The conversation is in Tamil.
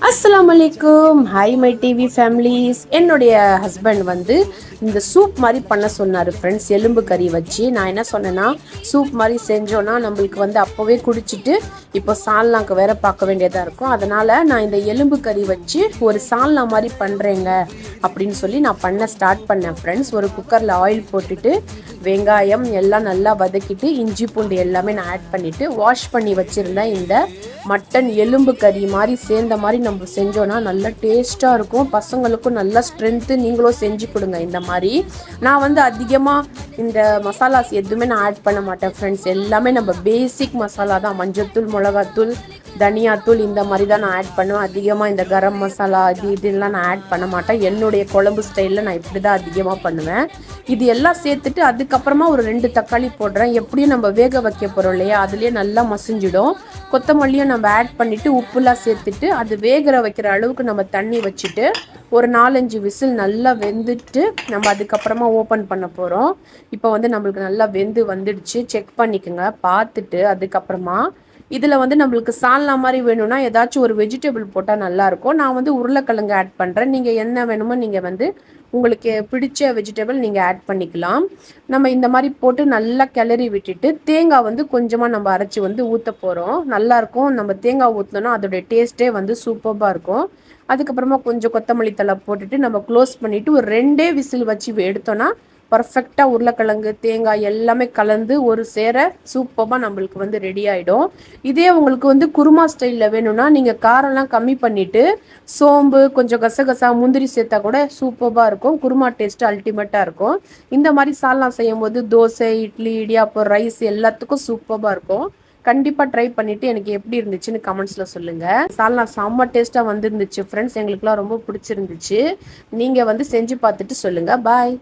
அஸ்ஸலாமு அலைக்கும். Hi my TV families. என்னுடைய ஹஸ்பண்ட் வந்து இந்த சூப் மாதிரி பண்ண சொன்னார் ஃப்ரெண்ட்ஸ். எலும்பு கறி வச்சு நான் என்ன சொன்னேன்னா, சூப் மாதிரி செஞ்சோன்னா நம்மளுக்கு வந்து அப்போவே குடிச்சிட்டு இப்போ சால்னாக்கு வேற பார்க்க வேண்டியதாக இருக்கும். அதனால் நான் இந்த எலும்பு கறி வச்சு ஒரு சால்னா மாதிரி பண்ணுறேங்க அப்படின்னு சொல்லி நான் ஸ்டார்ட் பண்ணேன் ஃப்ரெண்ட்ஸ். ஒரு குக்கரில் ஆயில் போட்டுட்டு வெங்காயம் எல்லாம் நல்லா வதக்கிட்டு இஞ்சி பூண்டு எல்லாமே நான் ஆட் பண்ணிவிட்டு வாஷ் பண்ணி வச்சுருந்தேன். இந்த மட்டன் எலும்பு கறி மாதிரி சேர்ந்த மாதிரி நம்ம செஞ்சோன்னா நல்லா டேஸ்ட்டாக இருக்கும். பசங்களுக்கும் நல்லா ஸ்ட்ரென்த்து. நீங்களும் செஞ்சு கொடுங்க இந்த மாதிரி. நான் வந்து அதிகமாக இந்த மசாலாஸ் எதுவுமே நான் ஆட் பண்ண மாட்டேன் ஃப்ரெண்ட்ஸ். எல்லாமே நம்ம பேசிக் மசாலா தான். மஞ்சள்தூள், மிளகாத்தூள், தனியாத்தூள் இந்த மாதிரி தான் நான் ஆட் பண்ணுவேன். அதிகமாக இந்த கரம் மசாலா இதெல்லாம் நான் ஆட் பண்ண மாட்டேன். என்னுடைய குழம்பு ஸ்டைலில் நான் இப்படி தான் அதிகமாக பண்ணுவேன். இது எல்லாம் சேர்த்துட்டு அதுக்கப்புறமா ஒரு 2 தக்காளி போடுறேன். எப்படியும் நம்ம வேக வைக்க போகிறோம் இல்லையா, அதுலேயே நல்லா மசிஞ்சிடும். கொத்தமல்லியும் நம்ம ஆட் பண்ணிவிட்டு உப்புலாம் சேர்த்துட்டு அது வேகிற வைக்கிற அளவுக்கு நம்ம தண்ணி வச்சுட்டு ஒரு 4-5 விசில் நல்லா வெந்துட்டு நம்ம அதுக்கப்புறமா ஓப்பன் பண்ண போகிறோம். இப்போ வந்து நம்மளுக்கு நல்லா வெந்து வந்துடுச்சு. செக் பண்ணிக்கோங்க பார்த்துட்டு. அதுக்கப்புறமா இதில் வந்து நம்மளுக்கு சால்னா மாதிரி வேணும்னா ஏதாச்சும் ஒரு வெஜிடபிள் போட்டால் நல்லாயிருக்கும். நான் வந்து உருளைக்கிழங்கு ஆட் பண்ணுறேன். நீங்கள் என்ன வேணுமோ நீங்கள் வந்து உங்களுக்கு பிடிச்ச வெஜிடபிள் நீங்கள் ஆட் பண்ணிக்கலாம். நம்ம இந்த மாதிரி போட்டு நல்லா கிளறி விட்டுட்டு தேங்காய் வந்து கொஞ்சமாக நம்ம அரைச்சி வந்து ஊற்ற போகிறோம். நல்லாயிருக்கும். நம்ம தேங்காய் ஊற்றினோன்னா அதோடைய டேஸ்ட்டே வந்து சூப்பராக இருக்கும். அதுக்கப்புறமா கொஞ்சம் கொத்தமல்லி தழை போட்டுட்டு நம்ம க்ளோஸ் பண்ணிவிட்டு ஒரு 2 விசில் வச்சு எடுத்தோன்னா பர்ஃபெக்டாக உருளைக்கிழங்கு தேங்காய் எல்லாமே கலந்து ஒரு சேர சூப்பராக நம்மளுக்கு வந்து ரெடி ஆகிடும். இதே உங்களுக்கு வந்து குருமா ஸ்டைலில் வேணும்னா நீங்கள் காரம்லாம் கம்மி பண்ணிவிட்டு சோம்பு கொஞ்சம் கசகசா முந்திரி சேர்த்தா கூட சூப்பராக இருக்கும். குருமா டேஸ்ட்டு அல்டிமேட்டாக இருக்கும். இந்த மாதிரி சால்னா செய்யும் போது தோசை, இட்லி, இடியாப்பம், ரைஸ் எல்லாத்துக்கும் சூப்பராக இருக்கும். கண்டிப்பாக ட்ரை பண்ணிவிட்டு எனக்கு எப்படி இருந்துச்சுன்னு கமெண்ட்ஸில் சொல்லுங்கள். சால்னா செம்ம டேஸ்ட்டாக வந்துருந்துச்சு ஃப்ரெண்ட்ஸ். எங்களுக்குலாம் ரொம்ப பிடிச்சிருந்துச்சு. நீங்கள் வந்து செஞ்சு பார்த்துட்டு சொல்லுங்கள். பாய்.